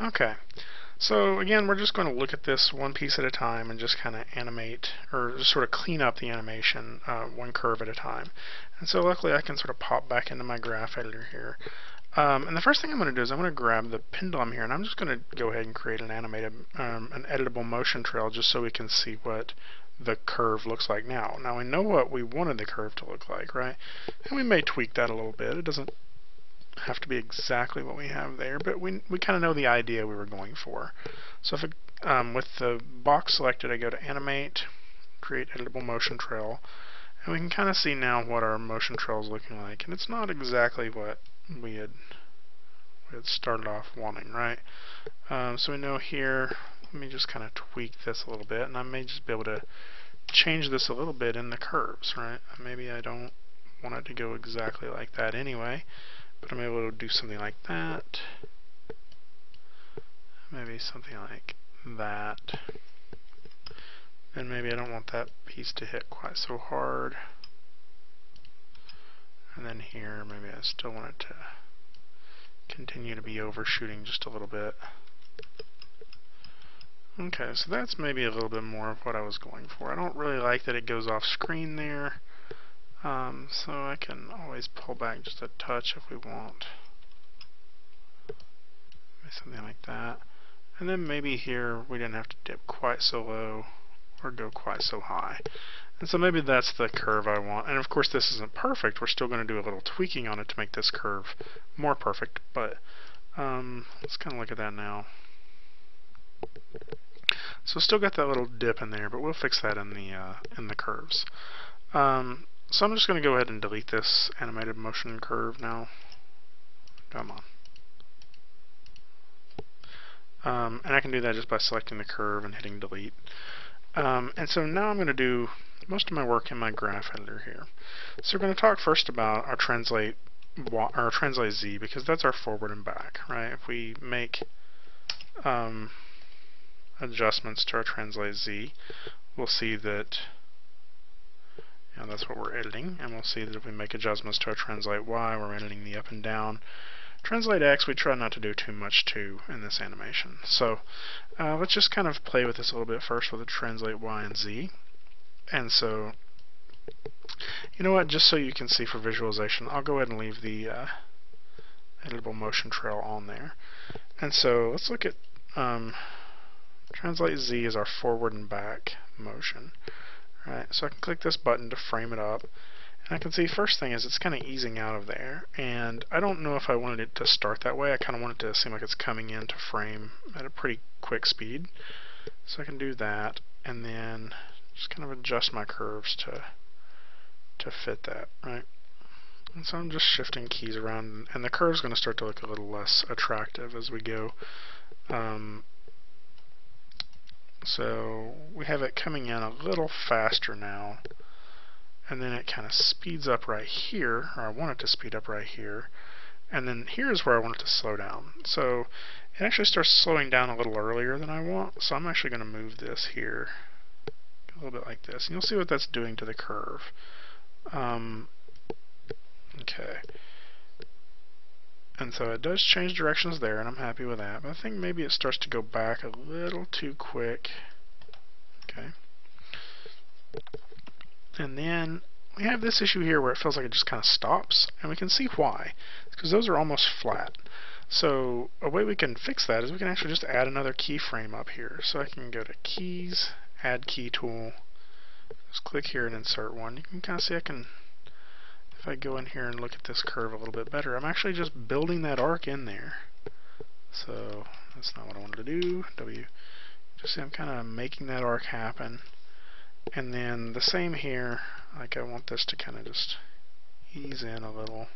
Okay, so again, we're just going to look at this one piece at a time and just kind of animate, or just sort of clean up the animation one curve at a time. And so luckily I can sort of pop back into my graph editor here. And the first thing I'm going to do is I'm going to grab the pendulum here, and I'm just going to go ahead and create an animated, an editable motion trail just so we can see what the curve looks like now. Now we know what we wanted the curve to look like, right? And we may tweak that a little bit. It doesn't have to be exactly what we have there, but we kind of know the idea we were going for. So if it, with the box selected, I go to Animate, Create Editable Motion Trail, and we can kind of see now what our motion trail is looking like. And it's not exactly what we had started off wanting, right? So we know here, let me just kind of tweak this a little bit, and I may just be able to change this a little bit in the curves, right? Maybe I don't want it to go exactly like that anyway, but I'm able to do something like that. Maybe something like that. And maybe I don't want that piece to hit quite so hard. And then here, maybe I still want it to continue to be overshooting just a little bit. Okay, so that's maybe a little bit more of what I was going for. I don't really like that it goes off screen there. So I can always pull back just a touch if we want. Maybe something like that. And then maybe here we didn't have to dip quite so low or go quite so high. And so maybe that's the curve I want. And of course this isn't perfect. We're still going to do a little tweaking on it to make this curve more perfect. But let's kind of look at that now. So still got that little dip in there, but we'll fix that in the curves. So I'm just going to go ahead and delete this animated motion curve now. Come on. And I can do that just by selecting the curve and hitting delete. And so now I'm going to do most of my work in my graph editor here. So we're going to talk first about our translate Z, because that's our forward and back, right? If we make adjustments to our translate Z, we'll see that that's what we're editing, and we'll see that if we make adjustments to our translate Y, we're editing the up and down. Translate X, we try not to do too much to in this animation. So let's just kind of play with this a little bit first with the translate Y and Z. And so, you know what, just so you can see for visualization, I'll go ahead and leave the editable motion trail on there. And so let's look at translate Z as our forward and back motion. Right, so I can click this button to frame it up, and I can see first thing is it's kind of easing out of there, and I don't know if I wanted it to start that way. I kind of want it to seem like it's coming into frame at a pretty quick speed. So I can do that, and then just kind of adjust my curves to fit that, right? And so I'm just shifting keys around, and the curve's going to start to look a little less attractive as we go. So we have it coming in a little faster now, and then it kind of speeds up right here, or I want it to speed up right here, and then here's where I want it to slow down. So it actually starts slowing down a little earlier than I want, so I'm actually going to move this here a little bit like this, and you'll see what that's doing to the curve. Okay. And so it does change directions there, and I'm happy with that. But I think maybe it starts to go back a little too quick. Okay. And then we have this issue here where it feels like it just kind of stops, and we can see why. It's because those are almost flat. So a way we can fix that is we can actually just add another keyframe up here. So I can go to Keys, Add Key Tool, just click here and insert one. You can kind of see I can, if I go in here and look at this curve a little bit better, I'm actually just building that arc in there. So that's not what I wanted to do. Just see I'm kind of making that arc happen. And then the same here, like I want this to kind of just ease in a little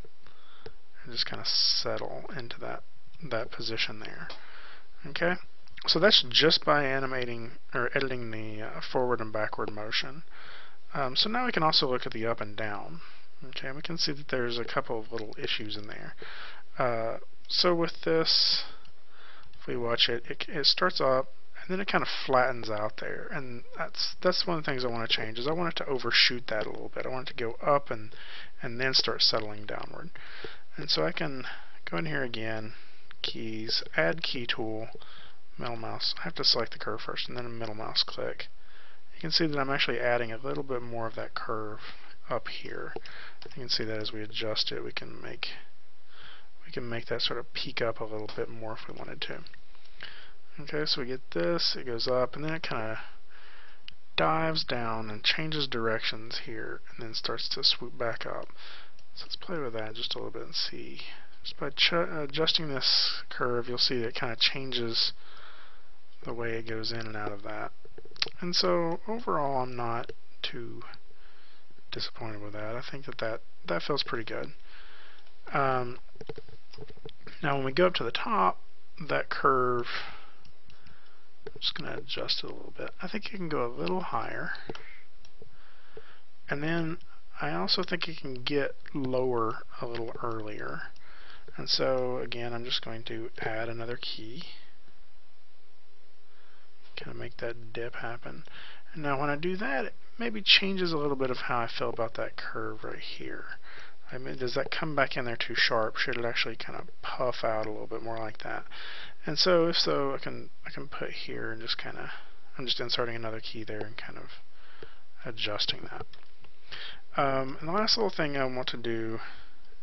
and just kind of settle into that position there. Okay, so that's just by animating or editing the forward and backward motion. So now we can also look at the up and down. Okay, we can see that there's a couple of little issues in there. So with this, if we watch it, it starts up and then it kind of flattens out there, and that's one of the things I want to change. Is I want it to overshoot that a little bit. I want it to go up and then start settling downward. And so I can go in here again, keys, add key tool, middle mouse. I have to select the curve first and then a middle mouse click. You can see that I'm actually adding a little bit more of that curve up here. You can see that as we adjust it, we can make that sort of peak up a little bit more if we wanted to. Okay, so we get this, it goes up, and then it kind of dives down and changes directions here, and then starts to swoop back up. So let's play with that just a little bit and see. Just by adjusting this curve, you'll see that it kind of changes the way it goes in and out of that. And so overall, I'm not too disappointed with that. I think that feels pretty good. Now when we go up to the top, that curve, I'm just going to adjust it a little bit. I think it can go a little higher. And then I also think it can get lower a little earlier. And so again, I'm just going to add another key. Kind of make that dip happen. And now when I do that, it maybe changes a little bit of how I feel about that curve right here. I mean, does that come back in there too sharp? Should it actually kind of puff out a little bit more like that? And so if so, I can put here and just kind of, I'm just inserting another key there and kind of adjusting that. And the last little thing I want to do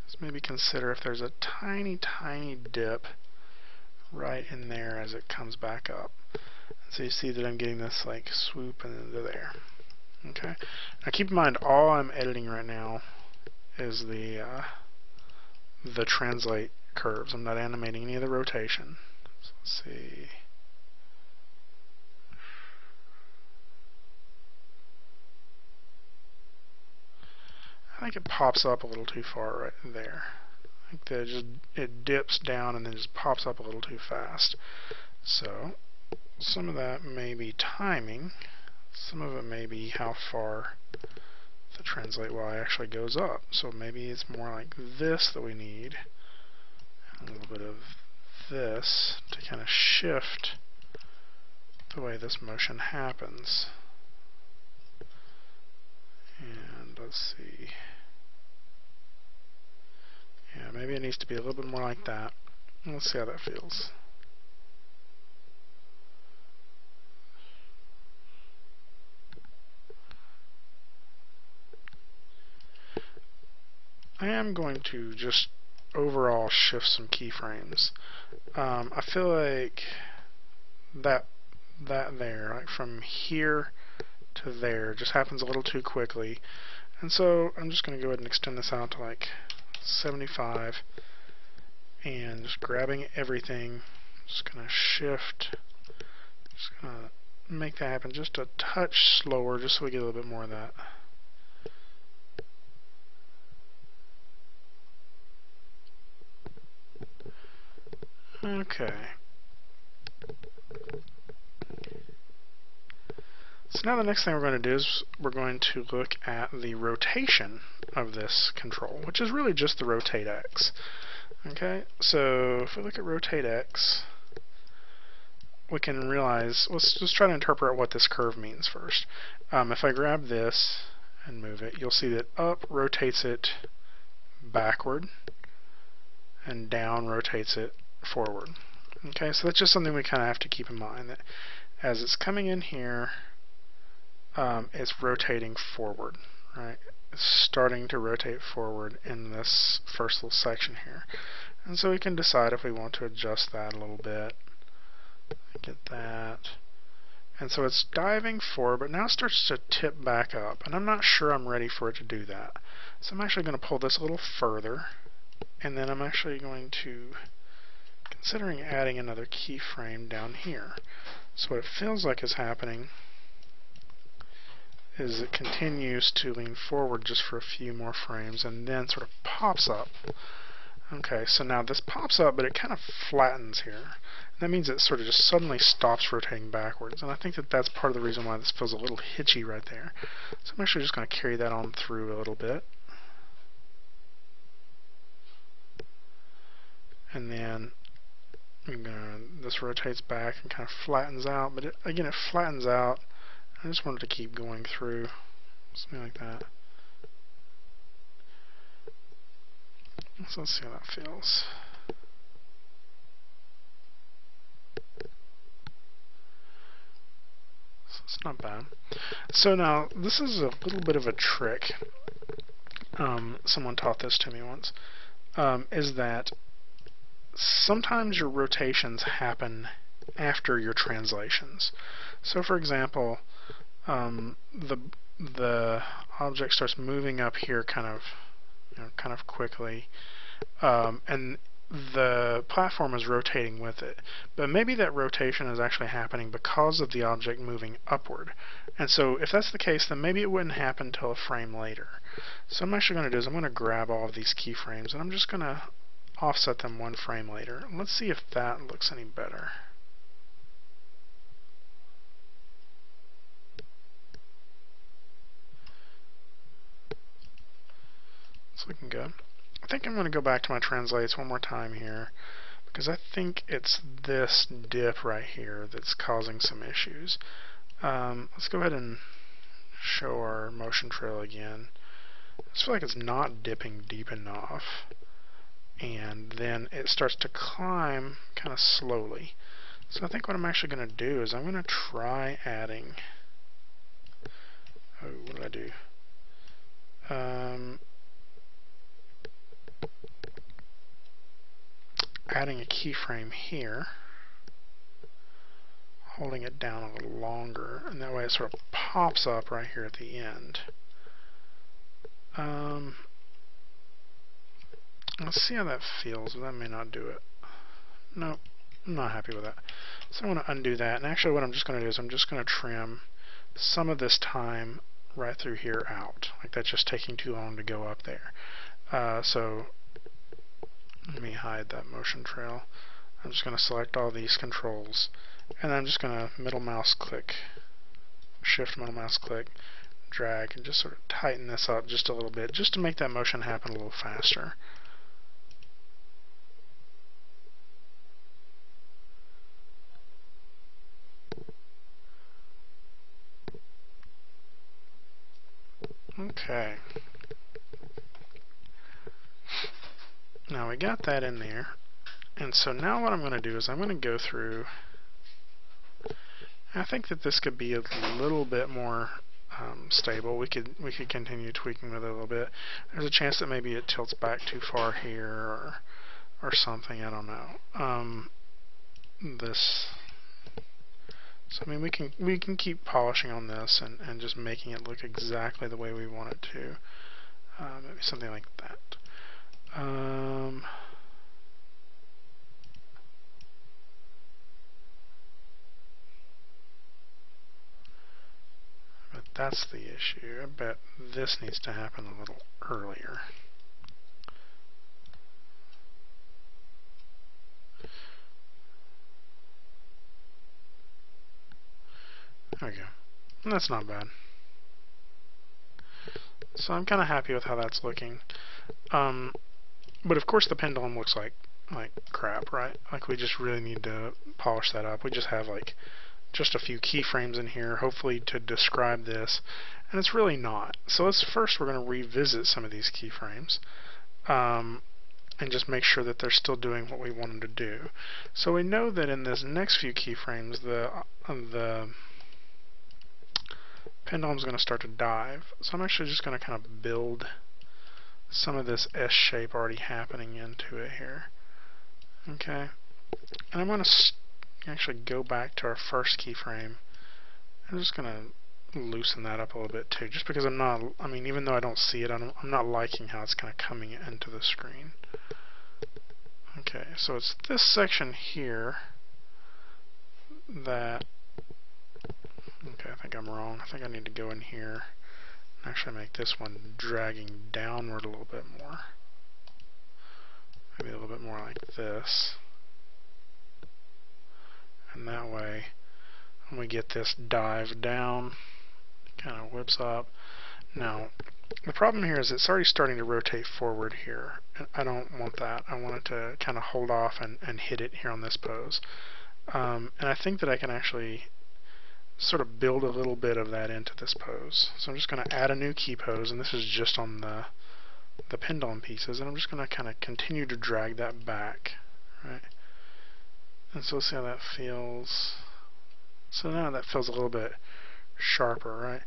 is maybe consider if there's a tiny, tiny dip right in there as it comes back up. So you see that I'm getting this like swoop into there. Okay. Now keep in mind, all I'm editing right now is the translate curves. I'm not animating any of the rotation. So let's see. I think it pops up a little too far right there. I think that it dips down and then just pops up a little too fast. So some of that may be timing. Some of it may be how far the translate Y actually goes up. So maybe it's more like this that we need, and a little bit of this to kind of shift the way this motion happens. And let's see. Yeah, maybe it needs to be a little bit more like that. Let's see how that feels. I am going to just overall shift some keyframes. I feel like that there, like from here to there, just happens a little too quickly. And so I'm just going to go ahead and extend this out to like 75 and just grabbing everything, just going to shift, just going to make that happen just a touch slower just so we get a little bit more of that. Okay. So now the next thing we're going to do is we're going to look at the rotation of this control, which is really just the rotate X. Okay, so if we look at rotate X, we can realize, let's just try to interpret what this curve means first. If I grab this and move it, you'll see that up rotates it backward and down rotates it forward. Okay, so that's just something we kind of have to keep in mind, that as it's coming in here, it's rotating forward, right? It's starting to rotate forward in this first little section here. And so we can decide if we want to adjust that a little bit. Get that. And so it's diving forward, but now it starts to tip back up. And I'm not sure I'm ready for it to do that. So I'm actually going to pull this a little further. And then I'm actually going to, considering adding another keyframe down here. So what it feels like is happening is it continues to lean forward just for a few more frames and then sort of pops up. Okay, so now this pops up, but it kind of flattens here. That means it sort of just suddenly stops rotating backwards, and I think that that's part of the reason why this feels a little hitchy right there. So I'm actually just going to carry that on through a little bit. And then this rotates back and kind of flattens out, but again it flattens out. I just wanted to keep going through, something like that. So let's see how that feels. It's not bad. So now, this is a little bit of a trick. Someone taught this to me once. Is that sometimes your rotations happen after your translations. So for example, the object starts moving up here kind of quickly, and the platform is rotating with it. But maybe that rotation is actually happening because of the object moving upward. And so if that's the case, then maybe it wouldn't happen until a frame later. So what I'm actually going to do is I'm going to grab all of these keyframes and I'm just going to offset them one frame later. Let's see if that looks any better. It's looking good. I think I'm going to go back to my translates one more time here, because I think it's this dip right here that's causing some issues. Let's go ahead and show our motion trail again. I just feel like it's not dipping deep enough, and then it starts to climb kind of slowly. So I think what I'm actually going to do is I'm going to try adding... Oh, what did I do? Adding a keyframe here, holding it down a little longer, and that way it sort of pops up right here at the end. Let's see how that feels. That may not do it. Nope, I'm not happy with that. So I want to undo that, and actually what I'm just going to do is I'm just going to trim some of this time right through here out. Like that's just taking too long to go up there. So let me hide that motion trail. I'm just going to select all these controls, and I'm just going to middle mouse click, shift middle mouse click, drag, and just sort of tighten this up just a little bit, just to make that motion happen a little faster. Okay. Now we got that in there, and so now what I'm going to do is I'm going to go through. I think that this could be a little bit more stable. We could continue tweaking with it a little bit. There's a chance that maybe it tilts back too far here or something. I don't know. So I mean, we can keep polishing on this and just making it look exactly the way we want it to. Maybe something like that. But that's the issue. I bet this needs to happen a little earlier. There we go. And that's not bad. So I'm kind of happy with how that's looking. But of course the pendulum looks like crap, right? Like we just really need to polish that up. We just have like just a few keyframes in here, hopefully to describe this, and it's really not. So we're going to revisit some of these keyframes and just make sure that they're still doing what we want them to do. So we know that in this next few keyframes, the pendulum's going to start to dive. So I'm actually just going to kind of build some of this S shape already happening into it here. Okay, and I'm going to actually go back to our first keyframe. I'm just going to loosen that up a little bit too, just because even though I don't see it, I'm not liking how it's kind of coming into the screen. Okay, so it's this section here that, okay, I think I'm wrong. I think I need to go in here and actually make this one dragging downward a little bit more. Maybe a little bit more like this. And that way, when we get this dive down, it kind of whips up. Now, the problem here is it's already starting to rotate forward here. And I don't want that. I want it to kind of hold off and hit it here on this pose. And I think that I can actually sort of build a little bit of that into this pose. So I'm just going to add a new key pose, and this is just on the pendulum pieces, and I'm just going to kind of continue to drag that back, right? And so let's see how that feels. So now that feels a little bit sharper, right?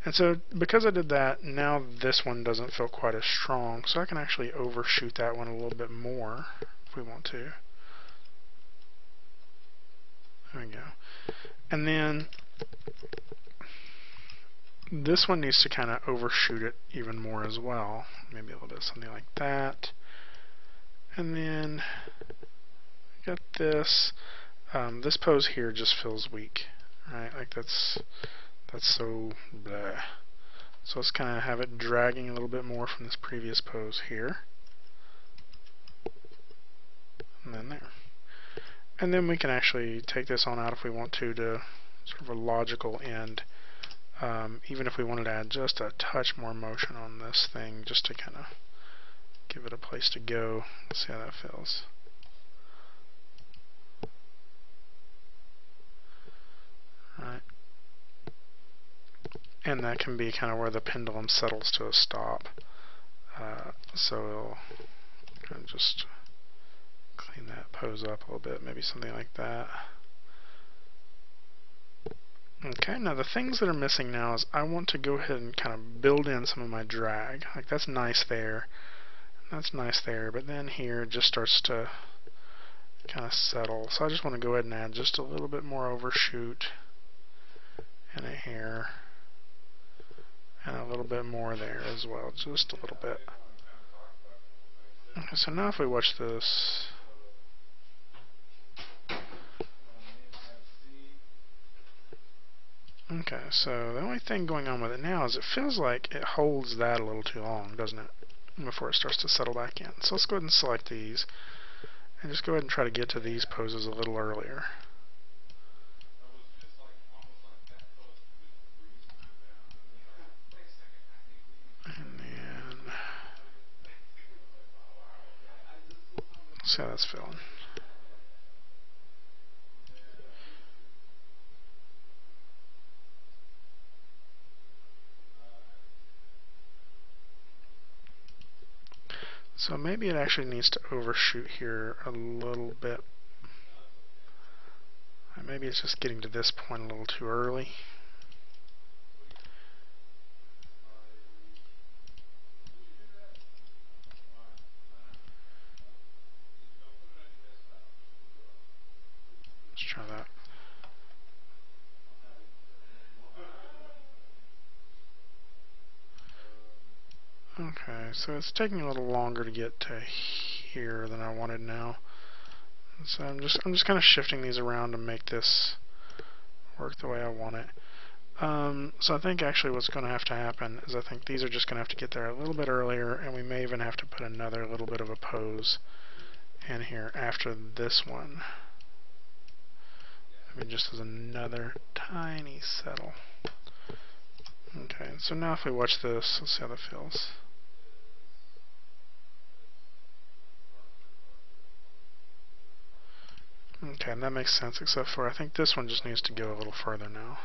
And so because I did that, now this one doesn't feel quite as strong, so I can actually overshoot that one a little bit more if we want to. There we go. And then this one needs to kind of overshoot it even more as well. Maybe a little bit something like that. And then got this. This pose here just feels weak, right? Like that's so blah. So let's kind of have it dragging a little bit more from this previous pose here. And then there. And then we can actually take this on out if we want to sort of a logical end. Even if we wanted to add just a touch more motion on this thing, just to kind of give it a place to go. Let's see how that feels. Right. And that can be kind of where the pendulum settles to a stop. So it'll kind of just clean that pose up a little bit, maybe something like that. Okay, now the things that are missing now is I want to go ahead and kind of build in some of my drag. Like that's nice there, that's nice there, but then here it just starts to kind of settle. So I just want to go ahead and add just a little bit more overshoot in it here, and a little bit more there as well, just a little bit. Okay, so now if we watch this, okay, so the only thing going on with it now is it feels like it holds that a little too long, doesn't it? Before it starts to settle back in. So let's go ahead and select these, and just go ahead and try to get to these poses a little earlier. And then, let's see how that's feeling. So maybe it actually needs to overshoot here a little bit. Maybe it's just getting to this point a little too early. Let's try that. Okay, so it's taking a little longer to get to here than I wanted now. So I'm just kind of shifting these around to make this work the way I want it. So I think actually what's going to have to happen is I think these are just going to have to get there a little bit earlier, and we may even have to put another little bit of a pose in here after this one. I mean, just as another tiny settle. Okay, so now if we watch this, let's see how that feels. Okay, and that makes sense, except for I think this one just needs to go a little further now.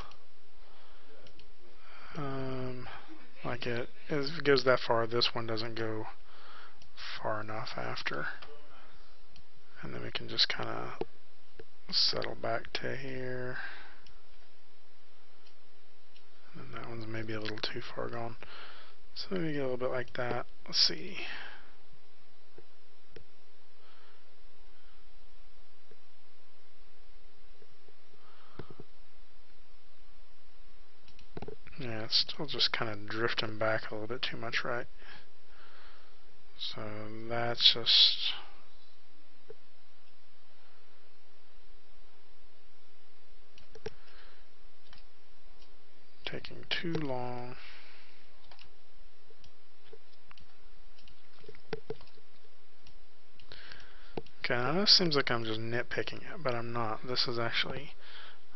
Like if it goes that far, this one doesn't go far enough after. And then we can just kind of settle back to here. And that one's maybe a little too far gone. So maybe get a little bit like that. Let's see. Yeah, it's still just kind of drifting back a little bit too much, right? So that's just... taking too long. Okay, now this seems like I'm just nitpicking it, but I'm not. This is actually...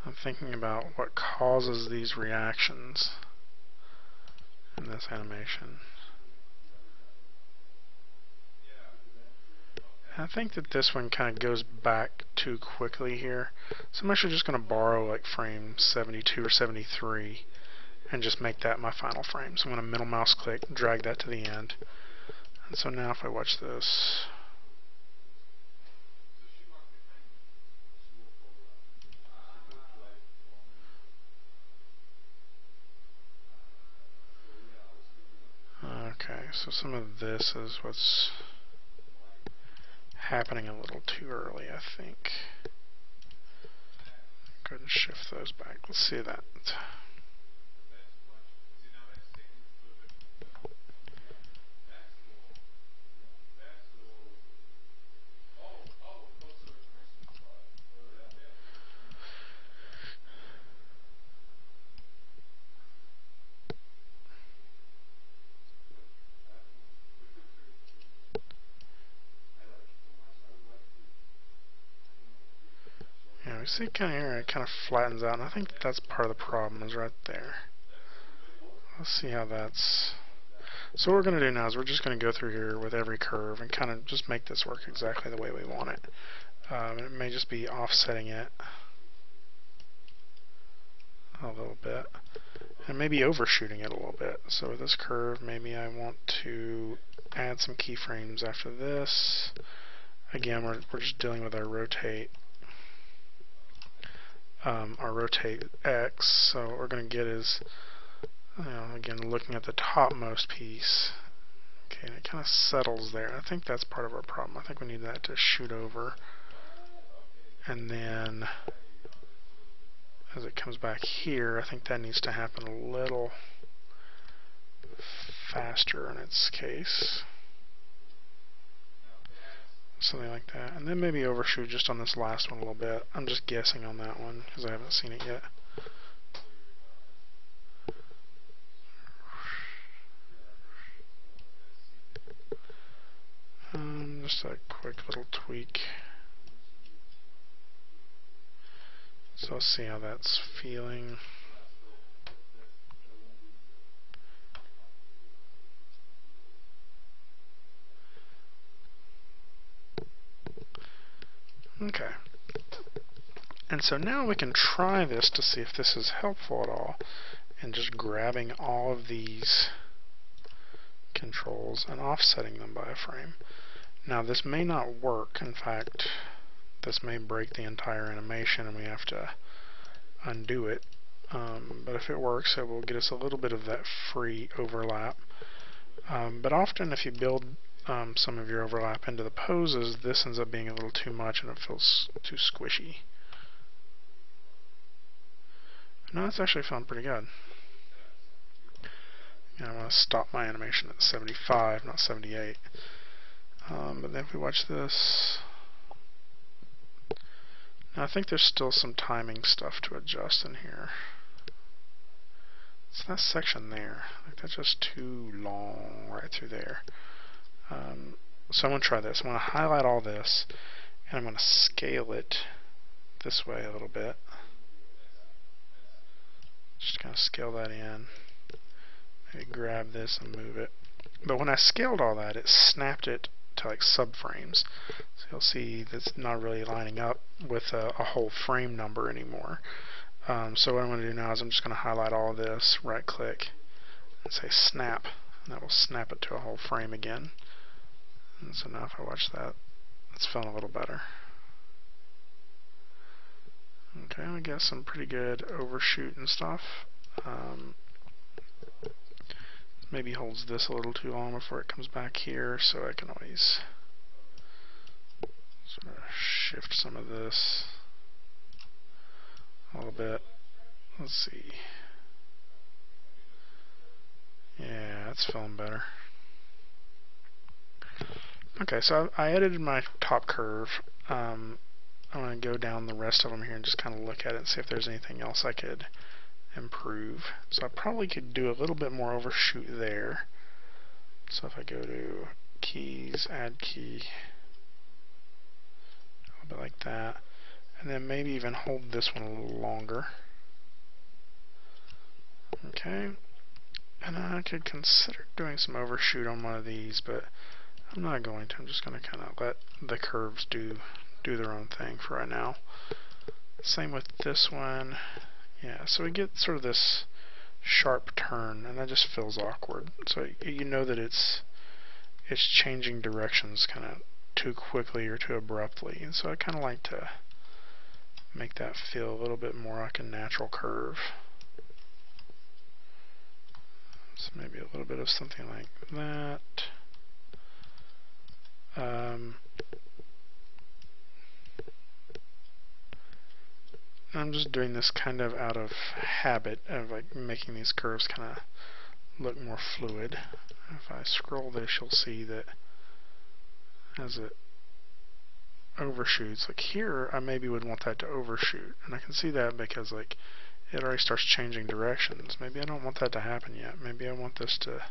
I'm thinking about what causes these reactions in this animation. And I think that this one kind of goes back too quickly here. So I'm actually just going to borrow like frame 72 or 73 and just make that my final frame. So I'm going to middle mouse click, drag that to the end. And so now if I watch this, so some of this is what's happening a little too early, I think. Go ahead and shift those back. Let's see that. Yeah, we see kind of here it kind of flattens out, and I think that's part of the problem is right there. Let's see how that's... So what we're going to do now is we're just going to go through here with every curve and kind of just make this work exactly the way we want it. It may just be offsetting it a little bit, and maybe overshooting it a little bit. So with this curve, maybe I want to add some keyframes after this. Again, we're just dealing with our rotate X. So what we're going to get is, again, looking at the topmost piece. Okay, and it kind of settles there. I think that's part of our problem. I think we need that to shoot over, and then as it comes back here, I think that needs to happen a little faster in its case. Something like that. And then maybe overshoot just on this last one a little bit. I'm just guessing on that one because I haven't seen it yet. Just a quick little tweak. So let's see how that's feeling. Okay. And so now we can try this to see if this is helpful at all, and just grabbing all of these controls and offsetting them by a frame. Now this may not work. In fact, this may break the entire animation and we have to undo it. But if it works, it will get us a little bit of that free overlap. But often if you build some of your overlap into the poses, this ends up being a little too much and it feels too squishy. No, it's actually feeling pretty good. And I want to stop my animation at 75, not 78. But then if we watch this, now I think there's still some timing stuff to adjust in here. It's that section there. Like that's just too long right through there. So I'm going to try this. I'm going to highlight all this, and I'm going to scale it this way a little bit. Just kind of scale that in. Maybe grab this and move it. But when I scaled all that, it snapped it to like subframes. So you'll see that's not really lining up with a whole frame number anymore. So what I'm going to do now is I'm just going to highlight all of this, right click, and say snap, and that will snap it to a whole frame again. And so now if I watch that, it's feeling a little better. Okay, we got some pretty good overshoot and stuff. Maybe holds this a little too long before it comes back here, so I can always sort of shift some of this a little bit. Let's see. Yeah, it's feeling better. Okay, so I edited my top curve. I'm going to go down the rest of them here and just kind of look at it and see if there's anything else I could improve. So I probably could do a little bit more overshoot there. So if I go to keys, add key, a little bit like that, and then maybe even hold this one a little longer. Okay, and I could consider doing some overshoot on one of these, but I'm not going to. I'm just going to kind of let the curves do their own thing for right now. Same with this one. Yeah, so we get sort of this sharp turn, and that just feels awkward. So you know that it's changing directions kind of too quickly or too abruptly, and so I kind of like to make that feel a little bit more like a natural curve. So maybe a little bit of something like that. I'm just doing this kind of out of habit of like making these curves kind of look more fluid. If I scroll this, you'll see that as it overshoots, like here, I maybe would want that to overshoot, and I can see that because like it already starts changing directions. Maybe I don't want that to happen yet. Maybe I want this to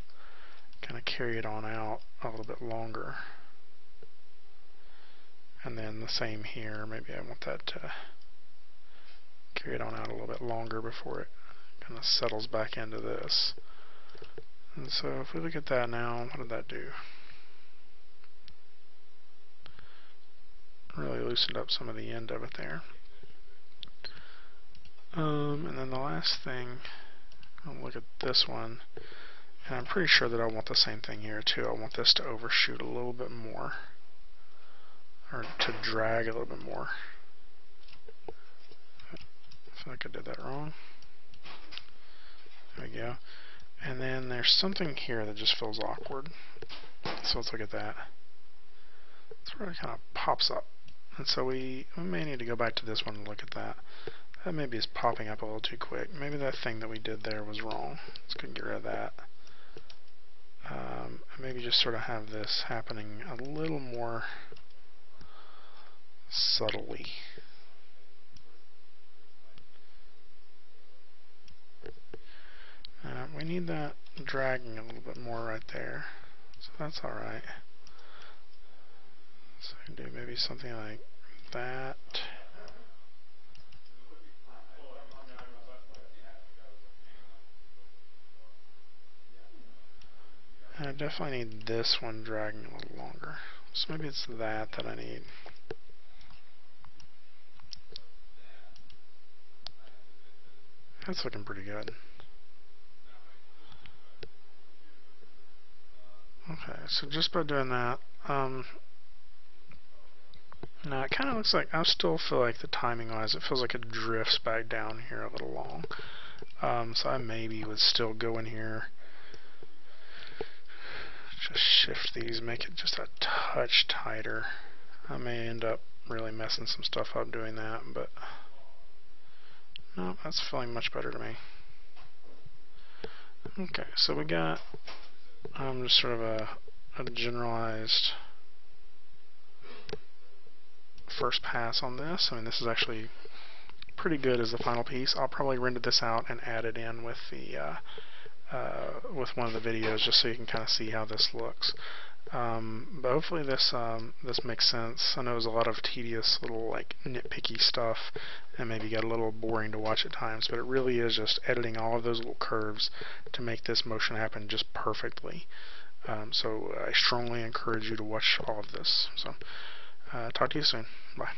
kind of carry it on out a little bit longer. And then the same here, maybe I want that to carry it on out a little bit longer before it kind of settles back into this. And so if we look at that now, what did that do? Really loosened up some of the end of it there. And then the last thing, I'll look at this one, and I'm pretty sure that I want the same thing here too. I want this to overshoot a little bit more, or to drag a little bit more. I feel like I did that wrong. There we go. And then there's something here that just feels awkward. So let's look at that. It's where it kind of pops up. And so we may need to go back to this one and look at that. That maybe is popping up a little too quick. Maybe that thing that we did there was wrong. Let's go get rid of that. Maybe just sort of have this happening a little more subtly. We need that dragging a little bit more right there. So that's alright. So I can do maybe something like that. And I definitely need this one dragging a little longer. So maybe it's that I need. That's looking pretty good. Okay, so just by doing that, now it kind of looks like, I still feel like the timing wise, it feels like it drifts back down here a little long. So I maybe would still go in here, just shift these, make it just a touch tighter. I may end up really messing some stuff up doing that, but no, that's feeling much better to me. Okay, so we got just sort of a generalized first pass on this. I mean, this is actually pretty good as the final piece. I'll probably render this out and add it in with the with one of the videos just so you can kind of see how this looks. But hopefully this this makes sense. I know there's a lot of tedious little like nitpicky stuff and maybe got a little boring to watch at times, but it really is just editing all of those little curves to make this motion happen just perfectly. So I strongly encourage you to watch all of this. So talk to you soon. Bye.